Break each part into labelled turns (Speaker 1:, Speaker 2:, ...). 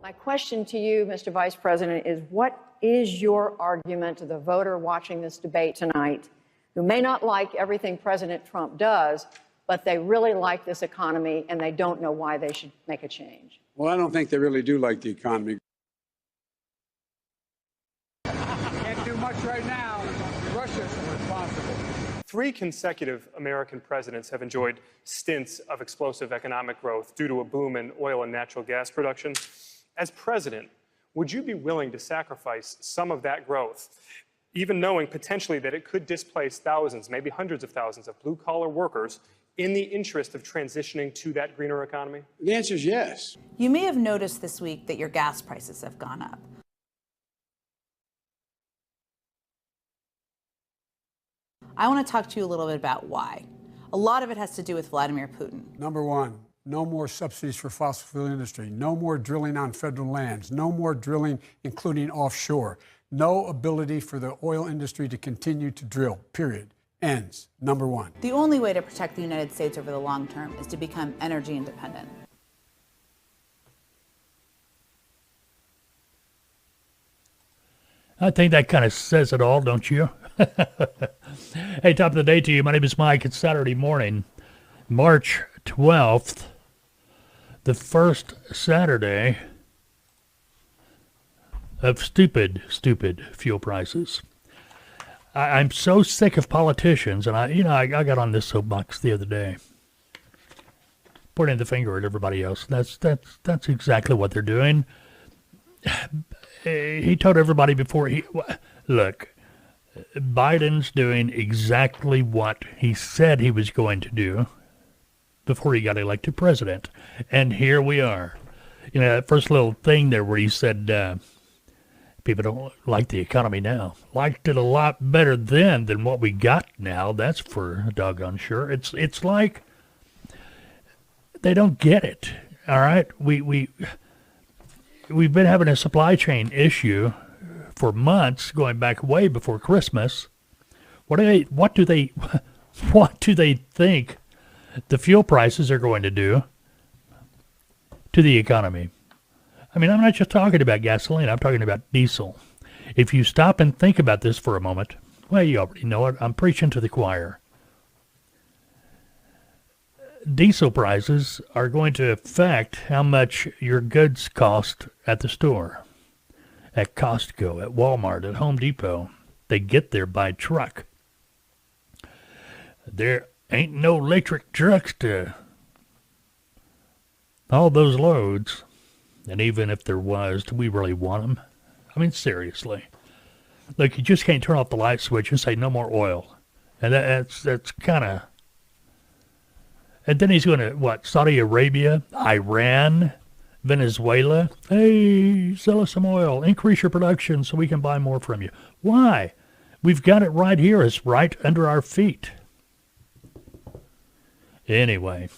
Speaker 1: My question to you, Mr. Vice President, is what is your argument to the voter watching this debate tonight who may not like everything President Trump does, but they really like this economy and they don't know why they should make a change?
Speaker 2: Well, I don't think they really do like the economy.
Speaker 3: Can't do much right now. Russia's responsible.
Speaker 4: 3 consecutive American presidents have enjoyed stints of explosive economic growth due to a boom in oil and natural gas production. As president, would you be willing to sacrifice some of that growth, even knowing potentially that it could displace thousands, maybe hundreds of thousands of blue-collar workers in the interest of transitioning to that greener economy?
Speaker 2: The answer is yes.
Speaker 5: You may have noticed this week that your gas prices have gone up. I want to talk to you a little bit about why. A lot of it has to do with Vladimir Putin.
Speaker 2: Number one, no more subsidies for fossil fuel industry. No more drilling on federal lands. No more drilling, including offshore. No ability for the oil industry to continue to drill, period. Ends. Number one.
Speaker 5: The only way to protect the United States over the long term is to become energy independent.
Speaker 6: I think that kind of says it all, don't you? Hey, top of the day to you. My name is Mike. It's Saturday morning, March 12th, the first Saturday of stupid fuel prices. I'm so sick of politicians, and I got on this soapbox the other day, pointing the finger at everybody else. That's exactly what they're doing. He told everybody before look, Biden's doing exactly what he said he was going to do before he got elected president. And here we are. You know, that first little thing there where he said people don't like the economy now. Liked it a lot better then than what we got now. That's for doggone sure. It's like they don't get it. All right? We've been having a supply chain issue for months, going back way before Christmas. What do they think the fuel prices are going to do to the economy? I mean, I'm not just talking about gasoline. I'm talking about diesel. If you stop and think about this for a moment, well, you already know it. I'm preaching to the choir. Diesel prices are going to affect how much your goods cost at the store, at Costco, at Walmart, at Home Depot. They get there by truck. There ain't no electric trucks to haul those loads. And even if there was, do we really want them? I mean, seriously. Look, you just can't turn off the light switch and say no more oil. And that's kind of... And then he's going to, Saudi Arabia, Iran, Venezuela? Hey, sell us some oil. Increase your production so we can buy more from you. Why? We've got it right here. It's right under our feet. Anyway,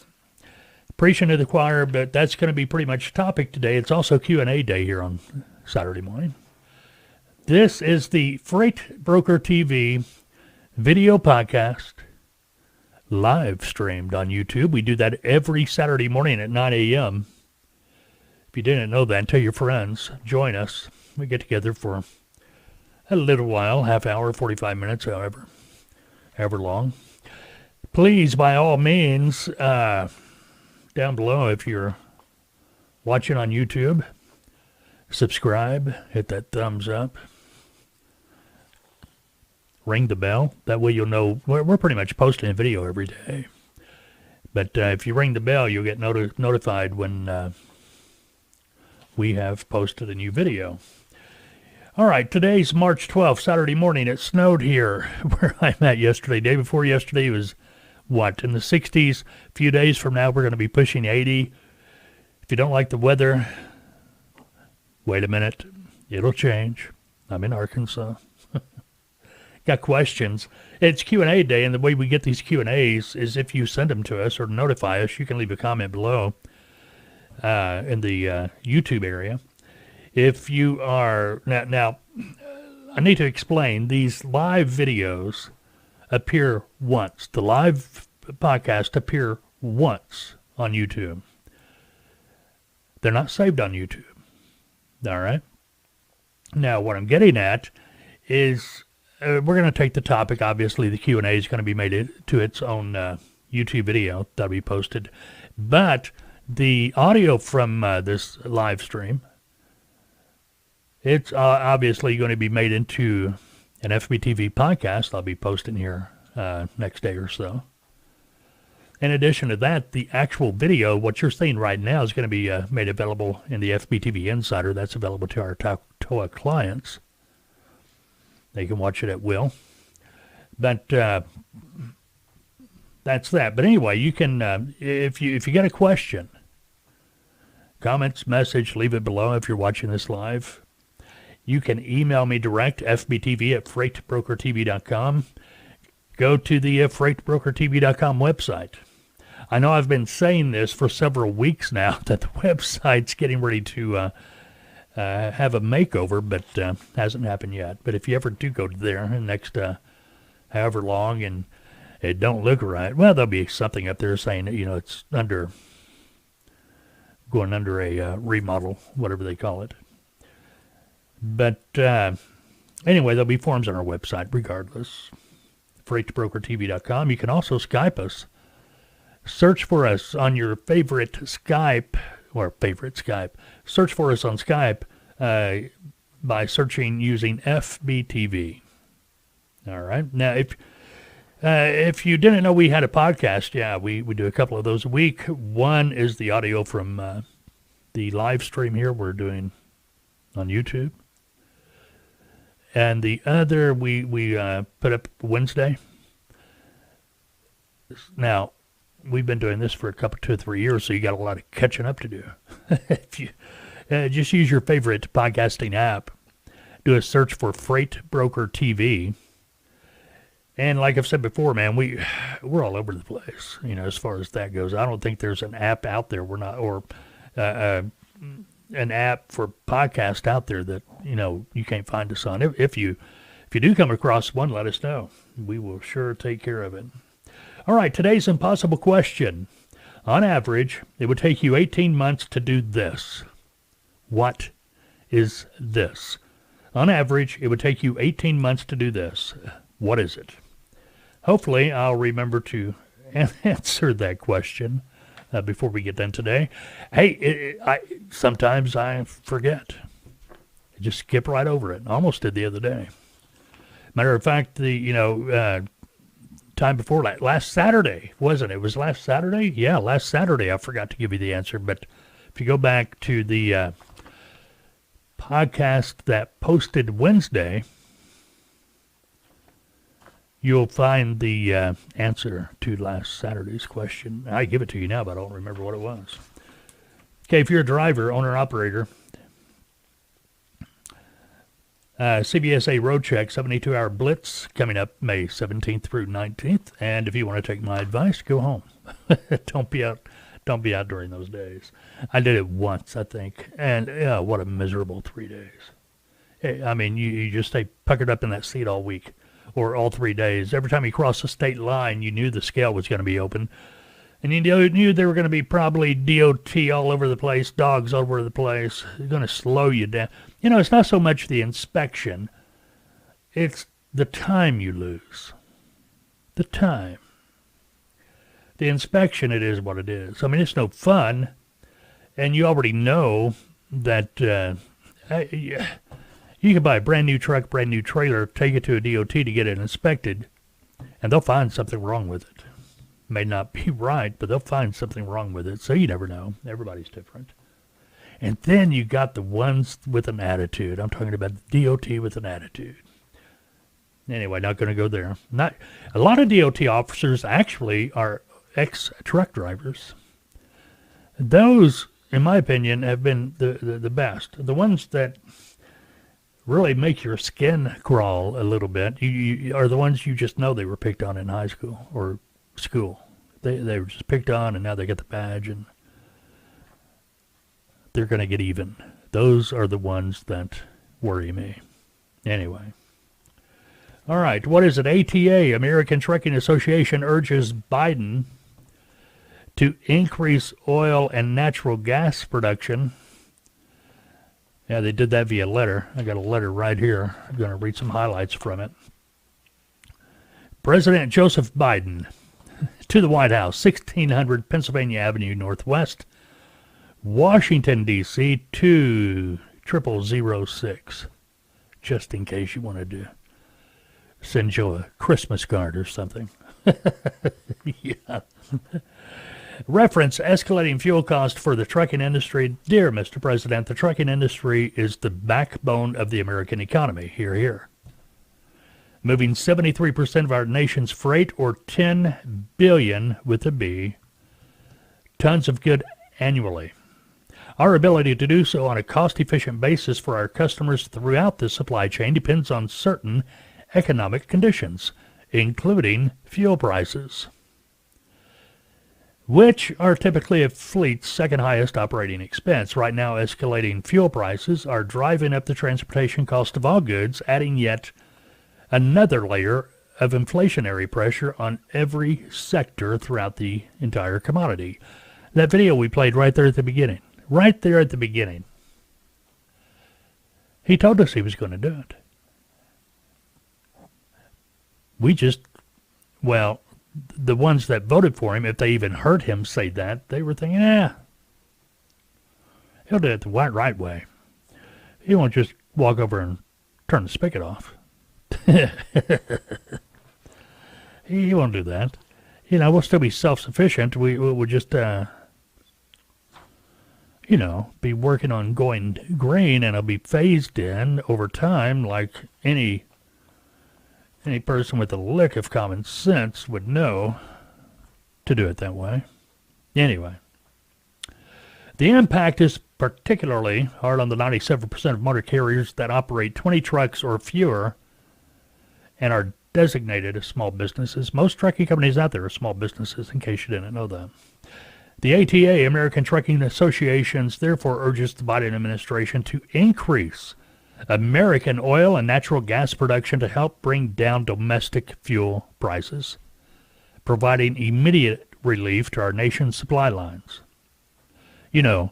Speaker 6: preaching to the choir, but that's going to be pretty much the topic today. It's also Q&A day here on Saturday morning. This is the Freight Broker TV video podcast, live streamed on YouTube. We do that every Saturday morning at 9 a.m. If you didn't know that, tell your friends. Join us. We get together for a little while, half hour, 45 minutes, however long. Please, by all means, down below, if you're watching on YouTube, subscribe, hit that thumbs up, ring the bell. That way you'll know. We're pretty much posting a video every day. But if you ring the bell, you'll get notified when we have posted a new video. All right, today's March 12th, Saturday morning. It snowed here where I'm at yesterday. Day before yesterday was, in the 60s. A few days from now, we're going to be pushing 80. If you don't like the weather, wait a minute. It'll change. I'm in Arkansas. Got questions. It's Q&A day, and the way we get these Q&As is if you send them to us or notify us. You can leave a comment below in the YouTube area. If you are... Now, I need to explain. These live videos appear once. The live podcast appear once on YouTube. They're not saved on YouTube. All right. Now, what I'm getting at is we're going to take the topic. Obviously, the Q&A is going to be made to its own YouTube video that'll be posted. But the audio from this live stream, it's obviously going to be made into an FBTV podcast I'll be posting here next day or so. In addition to that, the actual video, what you're seeing right now, is going to be made available in the FBTV Insider. That's available to our TOA clients. They can watch it at will. But that's that. But anyway, you can, if you get a question, comments, message, leave it below if you're watching this live. You can email me direct, fbtv@freightbrokertv.com. Go to the freightbrokertv.com website. I know I've been saying this for several weeks now, that the website's getting ready to have a makeover, but hasn't happened yet. But if you ever do go there in the next however long and it don't look right, well, there'll be something up there saying, it's going under a remodel, whatever they call it. But anyway, there'll be forms on our website regardless. FreightBrokerTV.com. You can also Skype us. Search for us on your favorite Skype. Search for us on Skype by searching using FBTV. All right. Now, if you didn't know we had a podcast, yeah, we do a couple of those a week. One is the audio from the live stream here we're doing on YouTube. And the other we put up Wednesday. Now, we've been doing this for 2 or 3 years, so you got a lot of catching up to do. If you just use your favorite podcasting app, do a search for Freight Broker TV. And like I've said before, man, we're all over the place, as far as that goes. I don't think there's an app out there an app for podcast out there that, you can't find us on. If you do come across one, let us know. We will sure take care of it. All right, today's impossible question. On average, it would take you 18 months to do this. What is this? On average, it would take you 18 months to do this. What is it? Hopefully, I'll remember to answer that question before we get done today. Hey, sometimes I forget. I just skip right over it. Almost did the other day. Matter of fact, time before last Saturday, wasn't it? It was last Saturday? Yeah, last Saturday I forgot to give you the answer. But if you go back to the podcast that posted Wednesday, you'll find the answer to last Saturday's question. I give it to you now, but I don't remember what it was. Okay, if you're a driver, owner, operator, CBSA Road Check 72-hour blitz coming up May 17th through 19th. And if you want to take my advice, go home. Don't be out during those days. I did it once, I think, and what a miserable 3 days. I mean, you just stay puckered up in that seat all week or all 3 days. Every time you cross the state line, you knew the scale was going to be open. And you knew there were going to be probably DOT all over the place, dogs all over the place. It's going to slow you down. It's not so much the inspection. It's the time you lose. The time. The inspection, it is what it is. I mean, it's no fun. And you already know that you can buy a brand new truck, brand new trailer, take it to a DOT to get it inspected, and they'll find something wrong with it. May not be right, but they'll find something wrong with it. So you never know. Everybody's different. And then you got the ones with an attitude. I'm talking about the DOT with an attitude. Anyway, not going to go there. A lot of DOT officers actually are ex-truck drivers. Those, in my opinion, have been the best. The ones that really make your skin crawl a little bit you are the ones you just know they were picked on in high school or school. They were just picked on, and now they get the badge, and they're going to get even. Those are the ones that worry me. Anyway. All right, what is it? ATA, American Trucking Association, urges Biden to increase oil and natural gas production. Yeah, they did that via letter. I got a letter right here. I'm going to read some highlights from it. President Joseph Biden to the White House, 1600 Pennsylvania Avenue Northwest, Washington, D.C., 20006. Just in case you wanted to send you a Christmas card or something. Yeah. Reference escalating fuel cost for the trucking industry. Dear Mr. President, the trucking industry is the backbone of the American economy. Hear, hear. Moving 73% of our nation's freight, or 10 billion with a B, tons of goods annually. Our ability to do so on a cost-efficient basis for our customers throughout the supply chain depends on certain economic conditions, including fuel prices, which are typically a fleet's second highest operating expense. Right now, escalating fuel prices are driving up the transportation cost of all goods, adding yet another layer of inflationary pressure on every sector throughout the entire commodity. That video we played right there at the beginning. Right there at the beginning. He told us he was going to do it. We just, well, the ones that voted for him, if they even heard him say that, they were thinking, he'll do it the right way. He won't just walk over and turn the spigot off. He won't do that. You know, we'll still be self-sufficient. We'll just, be working on going green, and it'll be phased in over time like any person with a lick of common sense would know to do it that way. Anyway, the impact is particularly hard on the 97% of motor carriers that operate 20 trucks or fewer and are designated as small businesses. Most trucking companies out there are small businesses, in case you didn't know that. The ATA, American Trucking Associations, therefore urges the Biden administration to increase American oil and natural gas production to help bring down domestic fuel prices, providing immediate relief to our nation's supply lines. You know,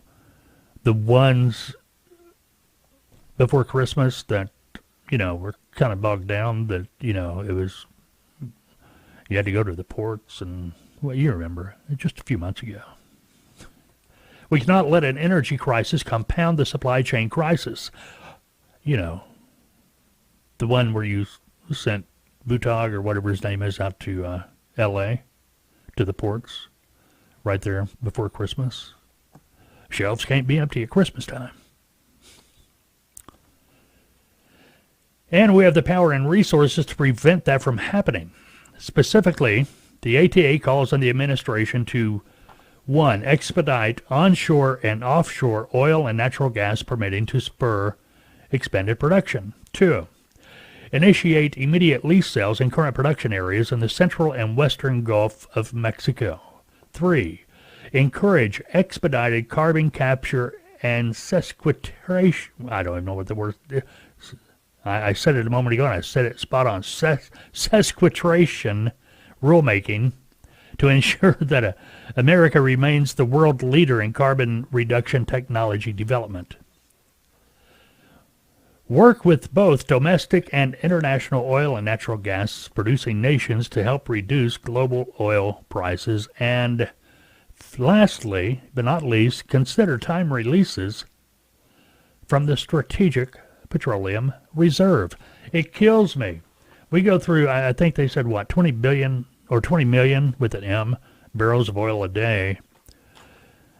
Speaker 6: the ones before Christmas that, were kind of bogged down, that, it was, you had to go to the ports, and, well, you remember, just a few months ago. We cannot let an energy crisis compound the supply chain crisis. The one where you sent Butog or whatever his name is out to L.A., to the ports, right there before Christmas. Shelves can't be empty at Christmas time. And we have the power and resources to prevent that from happening. Specifically, the ATA calls on the administration to 1. Expedite onshore and offshore oil and natural gas permitting to spur expanded production. 2. Initiate immediate lease sales in current production areas in the central and western Gulf of Mexico. 3. Encourage expedited carbon capture and sequestration. I don't even know what the word is. I said it a moment ago, and I said it spot on. Sequestration rulemaking to ensure that America remains the world leader in carbon reduction technology development. Work with both domestic and international oil and natural gas producing nations to help reduce global oil prices. And lastly, but not least, consider time releases from the Strategic Petroleum Reserve. It kills me. We go through, I think they said, 20 billion or 20 million with an M barrels of oil a day.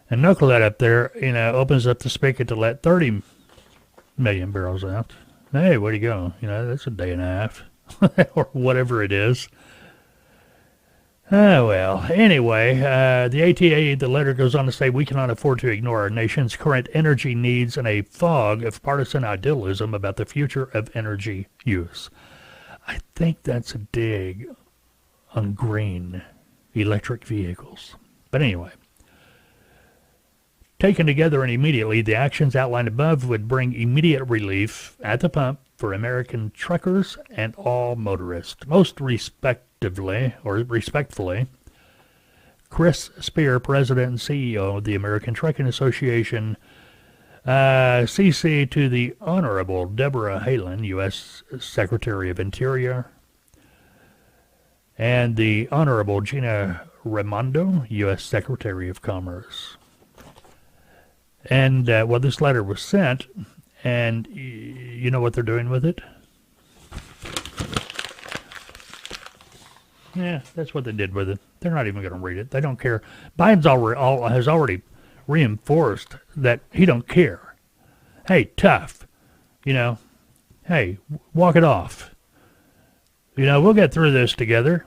Speaker 6: And knuckle that up there, opens up the spigot to let 30 million barrels out. Hey, where'd he go? That's a day and a half or whatever it is. Well, anyway, the ATA, the letter goes on to say, we cannot afford to ignore our nation's current energy needs in a fog of partisan idealism about the future of energy use. I think that's a dig on green electric vehicles. But anyway, taken together and immediately, the actions outlined above would bring immediate relief at the pump for American truckers and all motorists. Most respectively, Chris Spear, President and CEO of the American Trucking Association, CC to the Honorable Deborah Haaland, U.S. Secretary of Interior, and the Honorable Gina Raimondo, U.S. Secretary of Commerce. And, well, this letter was sent, and you know what they're doing with it? Yeah, that's what they did with it. They're not even going to read it. They don't care. Biden's has already reinforced that he don't care. Hey, tough. You know, hey, walk it off. You know, we'll get through this together.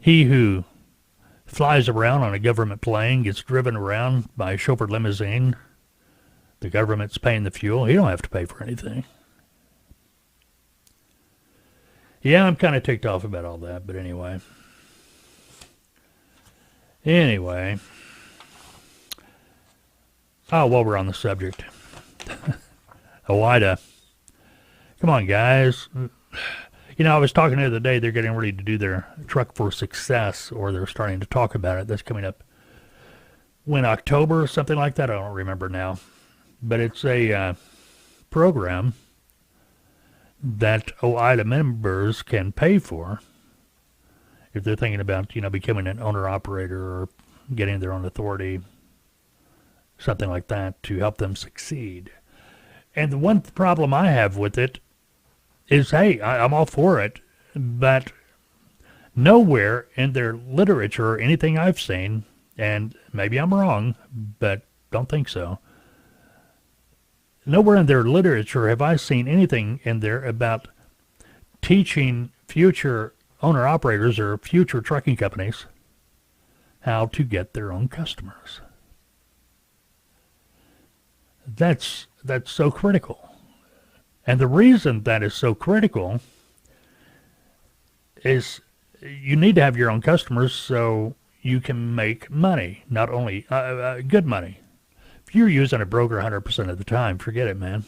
Speaker 6: He who flies around on a government plane, gets driven around by a chauffeured limousine, the government's paying the fuel. He don't have to pay for anything. Yeah, I'm kind of ticked off about all that, but anyway. Oh, while we're on the subject. OIDA. Come on, guys. You know, I was talking the other day, they're getting ready to do their Truck for Success, or they're starting to talk about it. That's coming up when, October or something like that? I don't remember now. But it's a program that OIDA members can pay for if they're thinking about, you know, becoming an owner-operator or getting their own authority, something like that, to help them succeed. And the one problem I have with it is, hey, I'm all for it, but nowhere in their literature or anything I've seen, and maybe I'm wrong, but don't think so, nowhere in their literature have I seen anything in there about teaching future owner-operators or future trucking companies how to get their own customers. That's so critical. And the reason that is so critical is you need to have your own customers so you can make money, not only good money. If you're using a broker 100% of the time, forget it, man.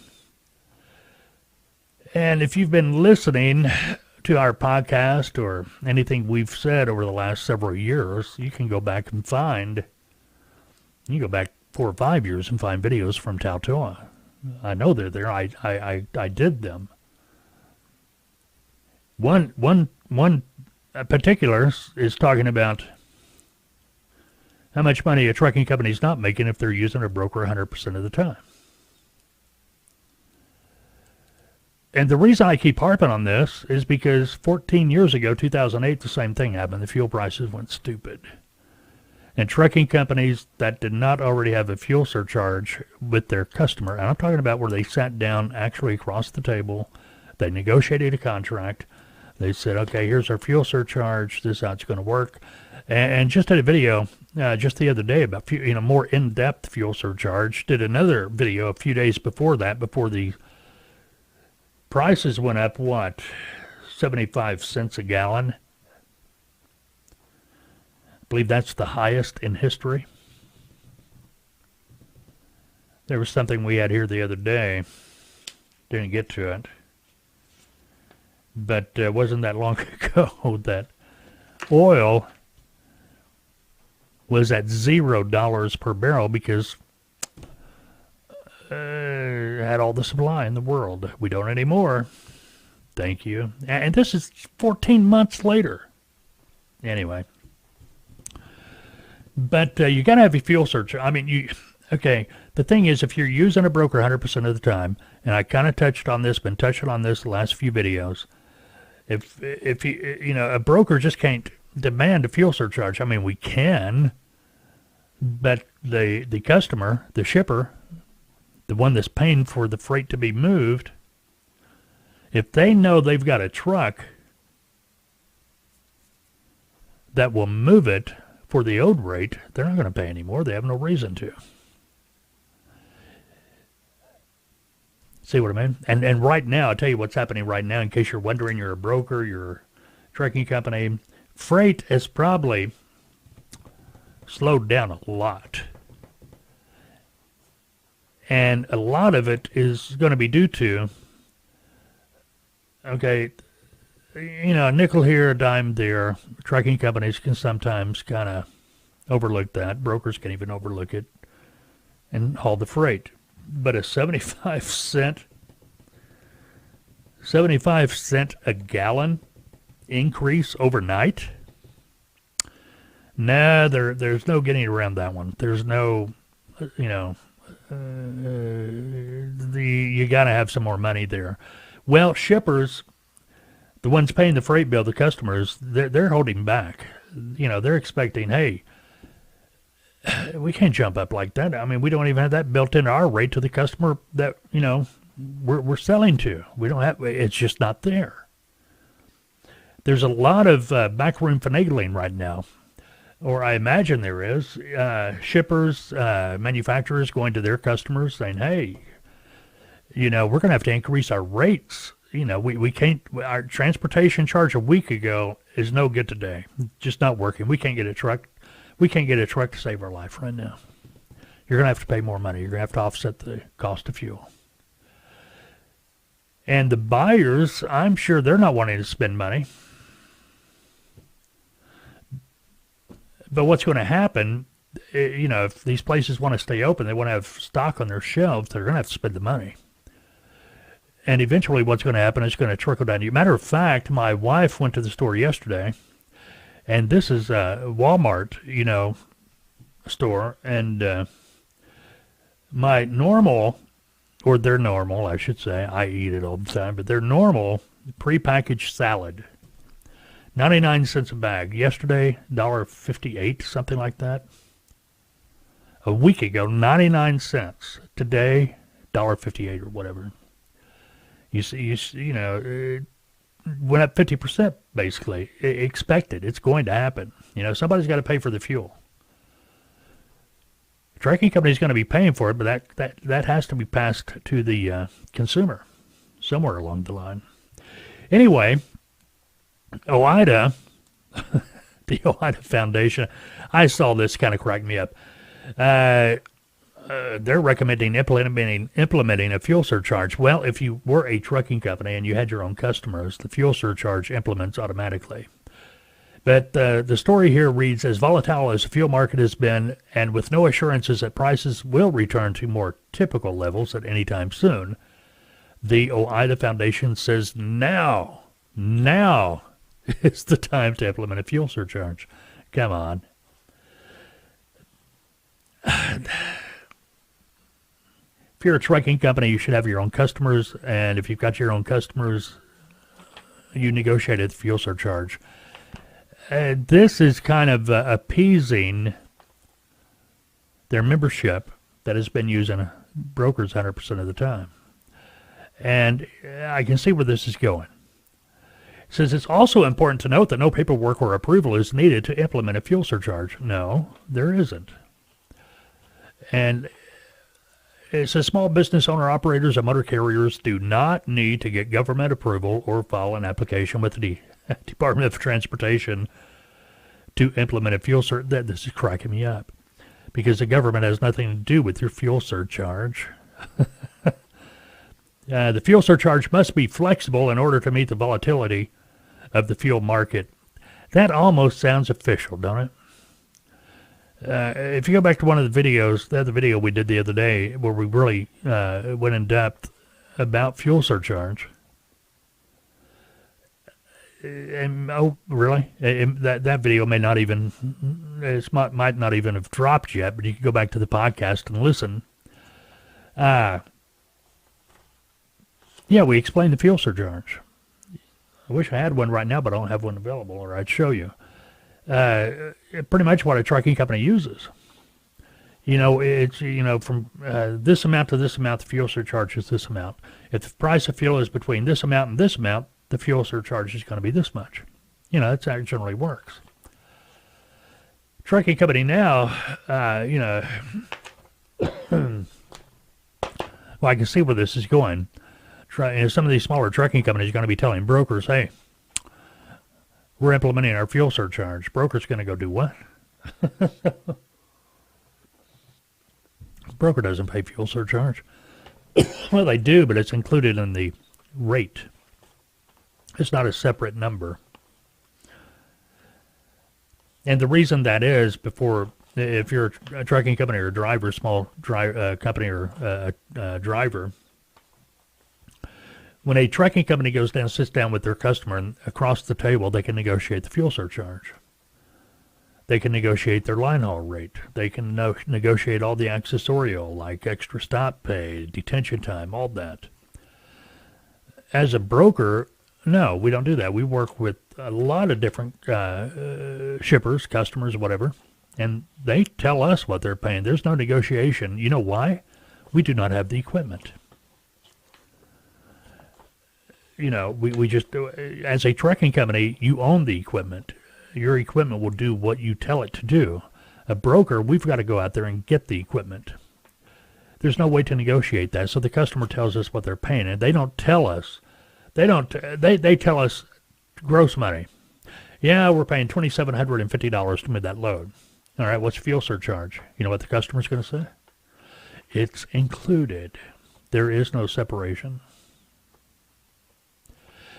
Speaker 6: And if you've been listening to our podcast or anything we've said over the last several years, you can go back and find, you go back 4 or 5 years and find videos from Tautoa. I know they're there. I did them. One particular is talking about how much money a trucking company's not making if they're using a broker 100% of the time. And the reason I keep harping on this is because 14 years ago, 2008, the same thing happened. The fuel prices went stupid. And trucking companies that did not already have a fuel surcharge with their customer, and I'm talking about where they sat down actually across the table, they negotiated a contract, they said, okay, here's our fuel surcharge, this is how it's going to work. And just did a video just the other day about, more in-depth fuel surcharge, did another video a few days before that, before the prices went up, 75 cents a gallon? I believe that's the highest in history. There was something we had here the other day. Didn't get to it. But it wasn't that long ago that oil was at $0 per barrel because it had all the supply in the world. We don't anymore. Thank you. And this is 14 months later. Anyway. But you got to have a fuel surcharge. I mean, okay, the thing is, if you're using a broker 100% of the time, and I kind of been touching on this the last few videos, if a broker just can't demand a fuel surcharge. I mean, we can, but the customer, the shipper, the one that's paying for the freight to be moved, if they know they've got a truck that will move it for the old rate, they're not going to pay anymore. They have no reason to. See what I mean? And right now, I'll tell you what's happening right now, in case you're wondering, you're a broker, you're a trucking company. Freight has probably slowed down a lot. And a lot of it is going to be due to, okay, a nickel here, a dime there. Trucking companies can sometimes kind of overlook that. Brokers can even overlook it. and haul the freight. But a 75 cent a gallon increase overnight? Nah, there's no getting around that one. There's no, you got to have some more money there. Well, shippers, the ones paying the freight bill, the customers, they're holding back. They're expecting, hey, we can't jump up like that. I mean, we don't even have that built into our rate to the customer that, we're selling to. We don't have, it's just not there. There's a lot of backroom finagling right now, or I imagine there is. Shippers, manufacturers going to their customers saying, hey, we're going to have to increase our rates. We can't, our transportation charge a week ago is no good today. Just not working. We can't get a truck. We can't get a truck to save our life right now. You're going to have to pay more money. You're going to have to offset the cost of fuel. And the buyers, I'm sure they're not wanting to spend money. But what's going to happen, if these places want to stay open, they want to have stock on their shelves, they're going to have to spend the money. And eventually what's going to happen is going to trickle down to you. Matter of fact, my wife went to the store yesterday, and this is a Walmart, store, and my normal, or their normal, I should say, I eat it all the time, but their normal prepackaged salad, 99 cents a bag. Yesterday, $1.58, something like that. A week ago, 99 cents. Today, $1.58 or whatever. You see, it went up 50% basically. Expected. It's going to happen. Somebody's got to pay for the fuel. The trucking company's going to be paying for it, but that has to be passed to the consumer somewhere along the line. Anyway, OIDA, the OIDA Foundation, I saw this, kind of cracked me up. They're recommending implementing a fuel surcharge. Well, if you were a trucking company and you had your own customers, the fuel surcharge implements automatically. But the story here reads, as volatile as the fuel market has been, and with no assurances that prices will return to more typical levels at any time soon, the OIDA Foundation says now is the time to implement a fuel surcharge. Come on. If you're a trucking company, you should have your own customers, and if you've got your own customers, you negotiate a fuel surcharge. This is kind of appeasing their membership that has been using brokers 100% of the time. And I can see where this is going. It says it's also important to note that no paperwork or approval is needed to implement a fuel surcharge. No, there isn't. And it says small business owner operators and motor carriers do not need to get government approval or file an application with the Department of Transportation to implement a fuel surcharge. This is cracking me up because the government has nothing to do with your fuel surcharge. The fuel surcharge must be flexible in order to meet the volatility of the fuel market. That almost sounds official, don't it? If you go back to one of the videos, the other video we did the other day where we really went in depth about fuel surcharge. And, oh, really? That video may not even, might not even have dropped yet, but you can go back to the podcast and listen. Yeah, we explained the fuel surcharge. I wish I had one right now, but I don't have one available, or I'd show you. Pretty much what a trucking company uses. It's, from this amount to this amount, the fuel surcharge is this amount. If the price of fuel is between this amount and this amount, the fuel surcharge is going to be this much. That's how it generally works. Trucking company now, well, I can see where this is going. Some of these smaller trucking companies are going to be telling brokers, hey, we're implementing our fuel surcharge. Broker's going to go do what? Broker doesn't pay fuel surcharge. Well, they do, but it's included in the rate. It's not a separate number. And the reason that is, before if you're a trucking company or a driver, small company or driver, when a trucking company goes down, sits down with their customer, and across the table, they can negotiate the fuel surcharge. They can negotiate their line haul rate. They can negotiate all the accessorial, like extra stop pay, detention time, all that. As a broker, no, we don't do that. We work with a lot of different shippers, customers, whatever, and they tell us what they're paying. There's no negotiation. You know why? We do not have the equipment. You know, we just, as a trucking company, you own the equipment. Your equipment will do what you tell it to do. A broker, we've got to go out there and get the equipment. There's no way to negotiate that. So the customer tells us what they're paying, and they don't tell us. They tell us gross money. Yeah, we're paying $2,750 to move that load. All right, what's fuel surcharge? You know what the customer's going to say? It's included. There is no separation.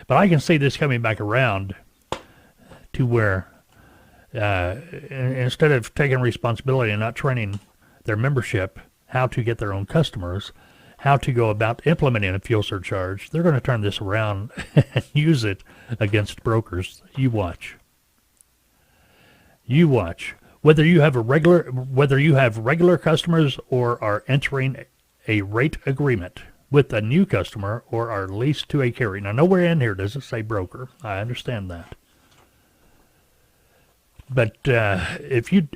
Speaker 6: But I can see this coming back around to where instead of taking responsibility and not training their membership how to get their own customers, how to go about implementing a fuel surcharge, they're going to turn this around and use it against brokers. You watch. You watch. Whether you have regular customers or are entering a rate agreement with a new customer or are leased to a carrier. Now, nowhere in here does it say broker. I understand that. But if you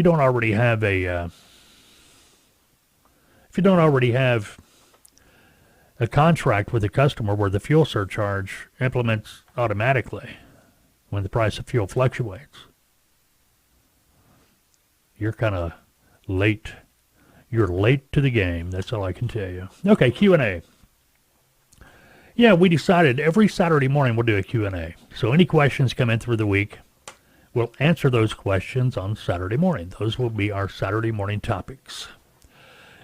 Speaker 6: don't already have a contract with a customer where the fuel surcharge implements automatically when the price of fuel fluctuates, you're kind of late. You're late to the game. That's all I can tell you. Okay, Q&A. Yeah, we decided every Saturday morning we'll do a Q&A. So any questions come in through the week, we'll answer those questions on Saturday morning. Those will be our Saturday morning topics.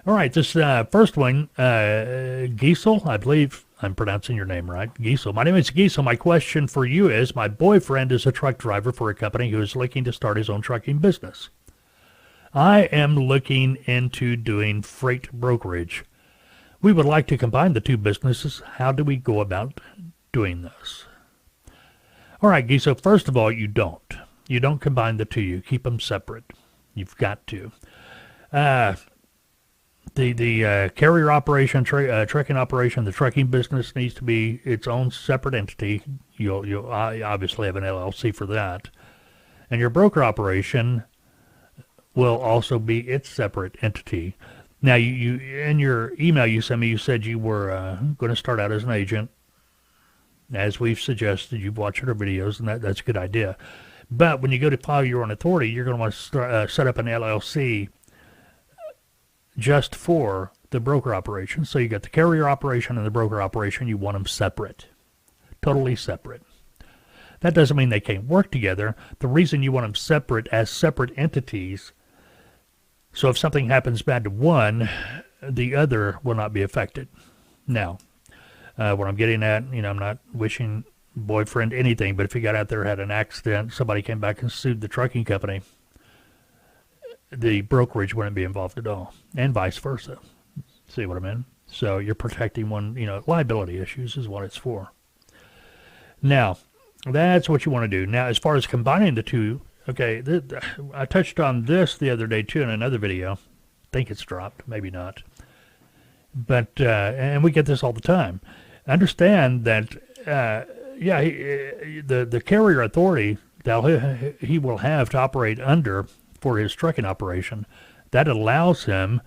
Speaker 6: All right, this first one, Giesel, I believe I'm pronouncing your name right. Giesel. My name is Giesel. My question for you is, my boyfriend is a truck driver for a company who is looking to start his own trucking business. I am looking into doing freight brokerage. We would like to combine the two businesses. How do we go about doing this? All right, Giesel, first of all, you don't. You don't combine the two. You keep them separate. You've got to. The carrier operation, trucking operation, the trucking business needs to be its own separate entity. You'll obviously have an LLC for that. And your broker operation will also be its separate entity. Now, you in your email you sent me, you said you were going to start out as an agent. As we've suggested, you've watched our videos, and that's a good idea. But when you go to file your own authority, you're going to want to set up an LLC just for the broker operation. So you got the carrier operation and the broker operation. You want them separate, totally separate. That doesn't mean they can't work together. The reason you want them separate as separate entities, so if something happens bad to one, the other will not be affected. Now, what I'm getting at, I'm not wishing boyfriend anything, but if he got out there, had an accident, somebody came back and sued the trucking company, the brokerage wouldn't be involved at all, and vice versa. See what I mean? So you're protecting one, liability issues is what it's for. Now, that's what you want to do. Now, as far as combining the two, okay, I touched on this the other day, too, in another video. I think it's dropped, maybe not. But, and we get this all the time. Understand that, the carrier authority that he will have to operate under for his trucking operation, that allows him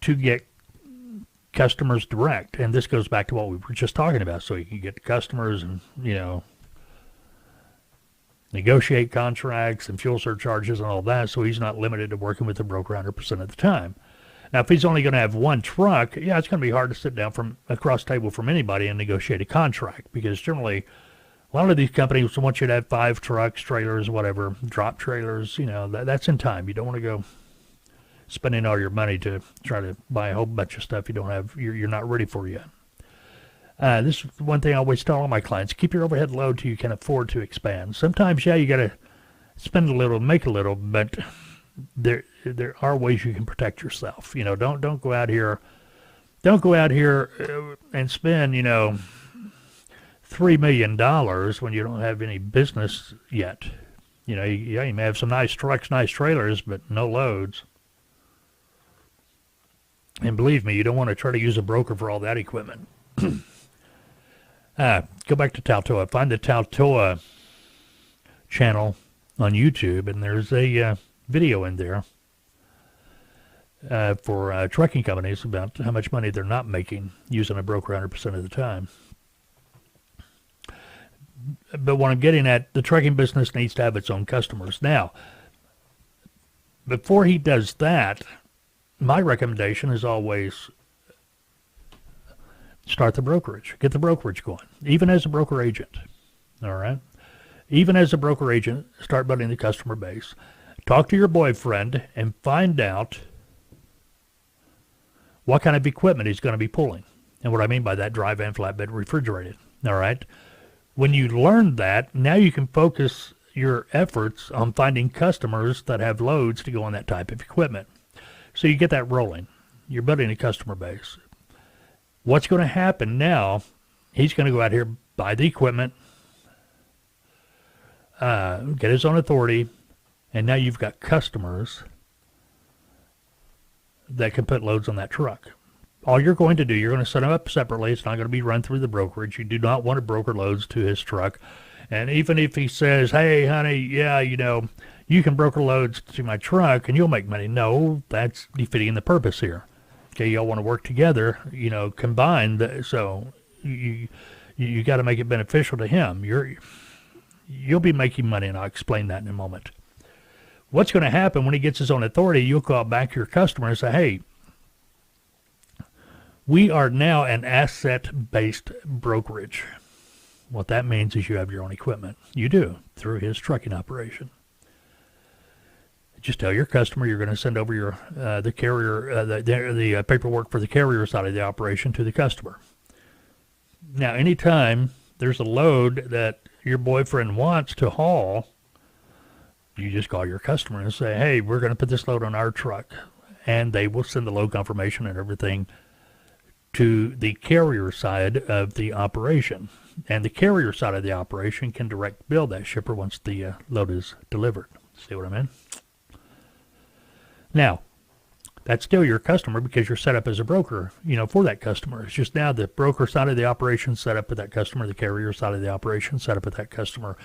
Speaker 6: to get customers direct. And this goes back to what we were just talking about. So he can get customers and, negotiate contracts and fuel surcharges and all that, so he's not limited to working with the broker 100% of the time. Now, if he's only going to have one truck, it's going to be hard to sit down from across the table from anybody and negotiate a contract, because generally a lot of these companies want you to have 5 trucks, trailers, whatever, drop trailers, that's in time. You don't want to go spending all your money to try to buy a whole bunch of stuff you're not ready for yet. This is one thing I always tell all my clients: keep your overhead low till you can afford to expand. Sometimes, you got to spend a little, make a little, but there are ways you can protect yourself. You know, don't go out here, and spend, you know, $3 million when you don't have any business yet. You know, you may have some nice trucks, nice trailers, but no loads. And believe me, you don't want to try to use a broker for all that equipment. Go back to Taltoa. Find the Taltoa channel on YouTube, and there's a video in there for trucking companies about how much money they're not making using a broker 100% of the time. But what I'm getting at, the trucking business needs to have its own customers. Now, before he does that, my recommendation is always start the brokerage. Get the brokerage going, even as a broker agent. All right? Even as a broker agent, start building the customer base. Talk to your boyfriend and find out what kind of equipment he's going to be pulling. And what I mean by that, dry van, flatbed, refrigerated. All right? When you learn that, now you can focus your efforts on finding customers that have loads to go on that type of equipment. So you get that rolling. You're building a customer base. What's going to happen now, he's going to go out here, buy the equipment, get his own authority, and now you've got customers that can put loads on that truck. All you're going to do, you're going to set them up separately. It's not going to be run through the brokerage. You do not want to broker loads to his truck. And even if he says, hey, honey, yeah, you know, you can broker loads to my truck and you'll make money. No, that's defeating the purpose here. Okay, y'all want to work together, you know, combined. So you got to make it beneficial to him. You'll be making money, and I'll explain that in a moment. What's going to happen when he gets his own authority, you'll call back to your customer and say, hey, we are now an asset-based brokerage. What that means is you have your own equipment. You do, through his trucking operation. Just tell your customer you're going to send over your the carrier the paperwork for the carrier side of the operation to the customer. Now, anytime there's a load that your boyfriend wants to haul, you just call your customer and say, hey, we're going to put this load on our truck. And they will send the load confirmation and everything to the carrier side of the operation. And the carrier side of the operation can direct bill that shipper once the load is delivered. See what I mean? Now, that's still your customer because you're set up as a broker, you know, for that customer. It's just now the broker side of the operation set up with that customer, the carrier side of the operation set up with that customer.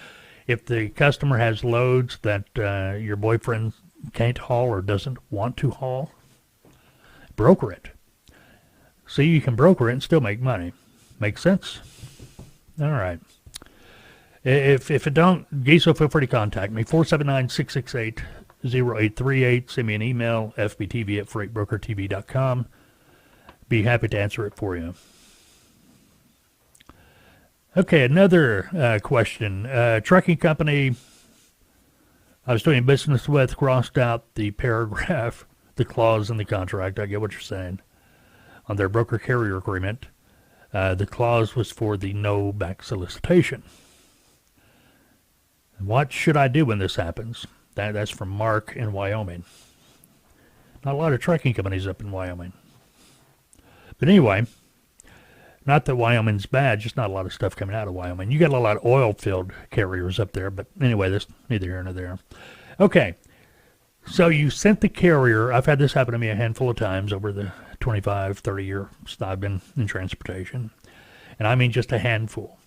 Speaker 6: If the customer has loads that your boyfriend can't haul or doesn't want to haul, broker it. See, you can broker it and still make money. Make sense? All right. If it don't, Giso, feel free to contact me, 479-668-0838. Send me an email, fbtv@freightbrokertv.com. Be happy to answer it for you. Okay, another question. Trucking company I was doing business with crossed out the paragraph, the clause in the contract. I get what you're saying. On their broker-carrier agreement, the clause was for the no back solicitation. What should I do when this happens? That's from Mark in Wyoming. Not a lot of trucking companies up in Wyoming. But anyway, not that Wyoming's bad, just not a lot of stuff coming out of Wyoming. You got a lot of oil-filled carriers up there, but anyway, that's neither here nor there. Okay, so you sent the carrier. I've had this happen to me a handful of times over the 25, 30 years I've been in transportation, and I mean just a handful.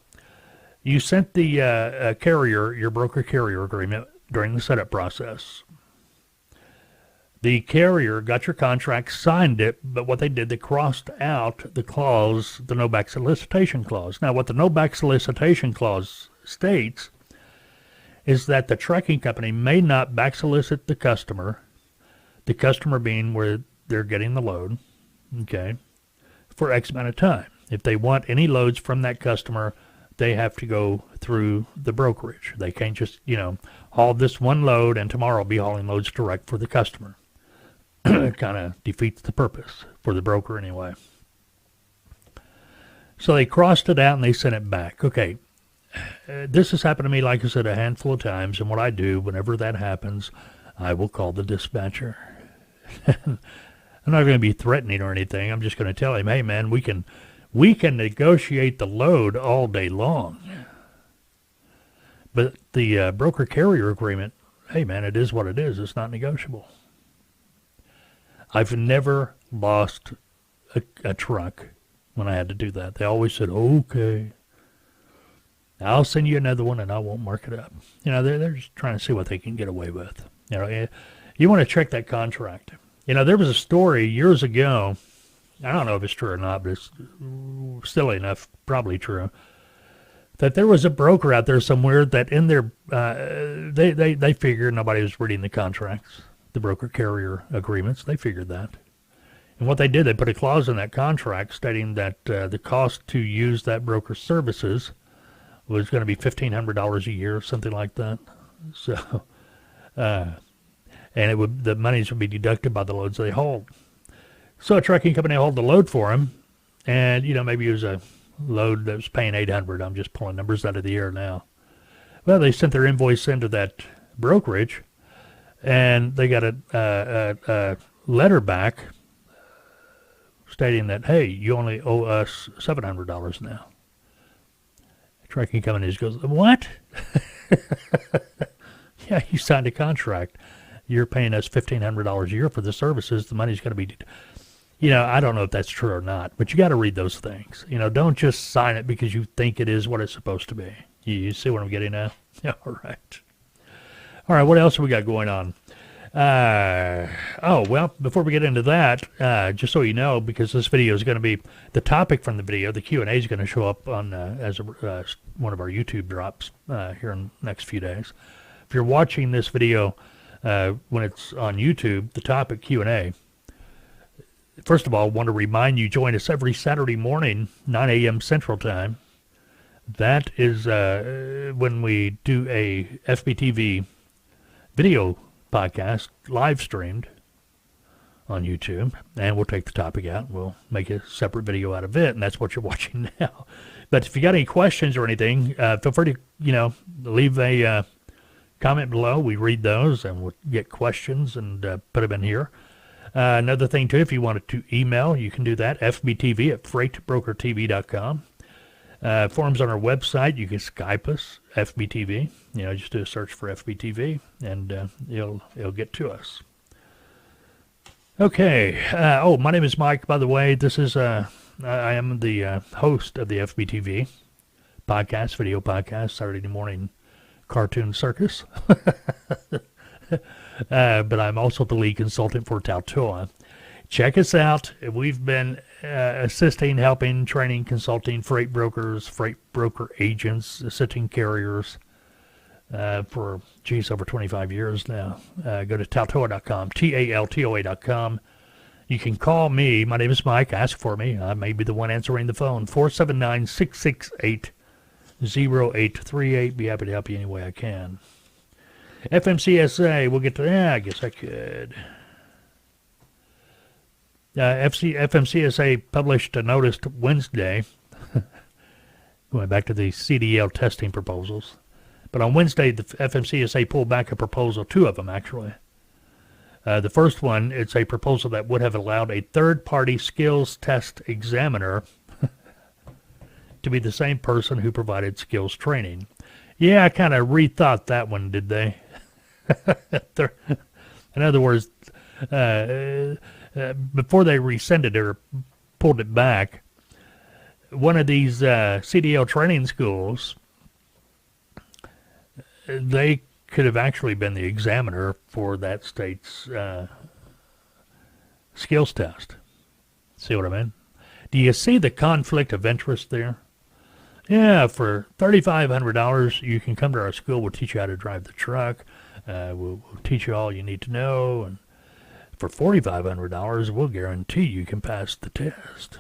Speaker 6: You sent the carrier your broker-carrier agreement during the setup process. The carrier got your contract, signed it, but what they did, they crossed out the clause, the no back solicitation clause. Now, what the no back solicitation clause states is that the trucking company may not back solicit the customer being where they're getting the load, okay, for X amount of time. If they want any loads from that customer, they have to go through the brokerage. They can't just, haul this one load and tomorrow be hauling loads direct for the customer. It kind of defeats the purpose for the broker anyway. So they crossed it out and they sent it back. Okay, this has happened to me, like I said, a handful of times. And what I do whenever that happens, I will call the dispatcher. I'm not going to be threatening or anything. I'm just going to tell him, hey, man, we can negotiate the load all day long. But the broker-carrier agreement, hey, man, it is what it is. It's not negotiable. I've never lost a truck when I had to do that. They always said, okay, I'll send you another one and I won't mark it up. They're just trying to see what they can get away with. You want to check that contract. There was a story years ago. I don't know if it's true or not, but it's silly enough, probably true, that there was a broker out there somewhere that in their, they figured nobody was reading the contracts, the broker-carrier agreements. They figured that. And what they did, they put a clause in that contract stating that the cost to use that broker's services was going to be $1,500 a year, something like that. So, and the monies would be deducted by the loads they hauled. So a trucking company hauled the load for him, and maybe it was a load that was paying $800. I'm just pulling numbers out of the air now. Well, they sent their invoice into that brokerage, and they got a letter back stating that, hey, you only owe us $700 now. The trucking company just goes, what? Yeah, you signed a contract. You're paying us $1,500 a year for the services. The money's going to be, I don't know if that's true or not, but you got to read those things. Don't just sign it because you think it is what it's supposed to be. You see what I'm getting at? All right. All right, what else have we got going on? Well, before we get into that, just so you know, because this video is going to be, the topic from the video, the Q&A is going to show up on as one of our YouTube drops here in the next few days. If you're watching this video when it's on YouTube, the topic Q&A, first of all, I want to remind you, join us every Saturday morning, 9 a.m. Central Time. That is when we do a FBTV Video Podcast live streamed on YouTube, and we'll take the topic out. We'll make a separate video out of it, and that's what you're watching now. But if you got any questions or anything, feel free to, leave a comment below. We read those, and we'll get questions and put them in here. Another thing, too, if you wanted to email, you can do that, fbtv@freightbrokertv.com. Forums on our website. You can Skype us, FBTV. Just do a search for FBTV, and it'll get to us. Okay. My name is Mike, by the way. This is I am the host of the FBTV podcast, video podcast, Saturday morning cartoon circus. But I'm also the lead consultant for Tautoa. Check us out. We've been assisting, helping, training, consulting freight brokers, freight broker agents, assisting carriers for, over 25 years now. Go to Tautoa.com, TALTOA.com. You can call me. My name is Mike. Ask for me. I may be the one answering the phone. 479-668-0838. Be happy to help you any way I can. FMCSA, we'll get to that. I guess I could. FMCSA published a notice Wednesday, going back to the CDL testing proposals. But on Wednesday, the FMCSA pulled back a proposal, two of them actually. The first one, it's a proposal that would have allowed a third-party skills test examiner to be the same person who provided skills training. Yeah, I kind of rethought that one, did they? In other words, before they rescinded it or pulled it back, one of these CDL training schools, they could have actually been the examiner for that state's skills test. See what I mean? Do you see the conflict of interest there? Yeah, for $3,500, you can come to our school. We'll teach you how to drive the truck. We'll teach you all you need to know. And for $4,500, we'll guarantee you can pass the test.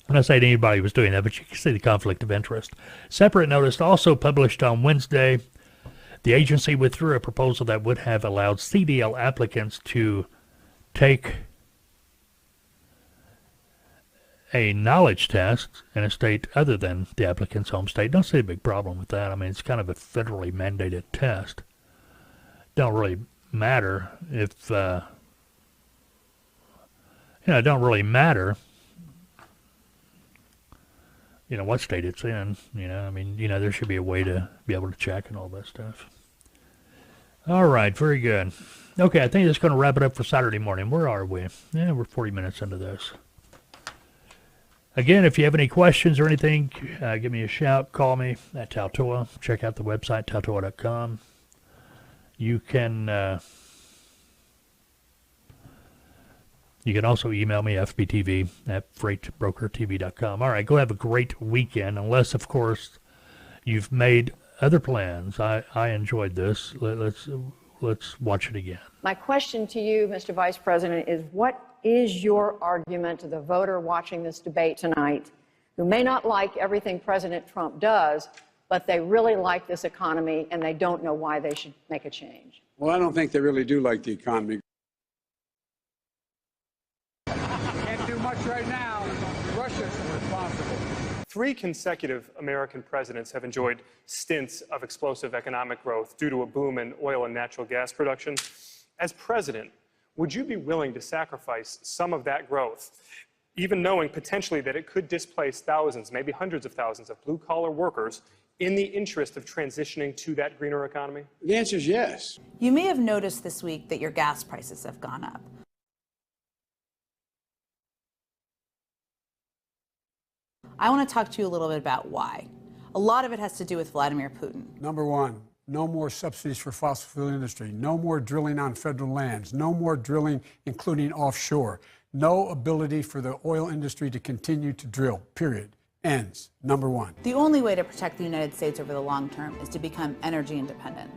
Speaker 6: I'm not saying anybody was doing that, but you can see the conflict of interest. Separate notice also published on Wednesday. The agency withdrew a proposal that would have allowed CDL applicants to take a knowledge test in a state other than the applicant's home state. Don't see a big problem with that. I mean, it's kind of a federally mandated test. Don't really matter if, it don't really matter, what state it's in. I mean, there should be a way to be able to check and all that stuff. All right, very good. Okay, I think that's going to wrap it up for Saturday morning. Where are we? Yeah, we're 40 minutes into this. Again, if you have any questions or anything, give me a shout. Call me at Taltoa. Check out the website, taltoa.com. You can also email me, FBTV at freightbrokertv.com. All right, go have a great weekend, unless, of course, you've made other plans. I enjoyed this. Let's watch it again.
Speaker 1: My question to you, Mr. Vice President, is what is your argument to the voter watching this debate tonight who may not like everything President Trump does, but they really like this economy and they don't know why they should make a change?
Speaker 2: Well, I don't think they really do like the economy.
Speaker 3: Can't do much right now. Russia's responsible.
Speaker 4: 3 consecutive American presidents have enjoyed stints of explosive economic growth due to a boom in oil and natural gas production. As president, would you be willing to sacrifice some of that growth, even knowing potentially that it could displace thousands, maybe hundreds of thousands of blue-collar workers in the interest of transitioning to that greener economy?
Speaker 2: The answer is yes.
Speaker 5: You may have noticed this week that your gas prices have gone up. I want to talk to you a little bit about why. A lot of it has to do with Vladimir Putin.
Speaker 2: Number one, no more subsidies for fossil fuel industry. No more drilling on federal lands. No more drilling, including offshore. No ability for the oil industry to continue to drill, period. Ends. Number one.
Speaker 5: The only way to protect the United States over the long term is to become energy independent.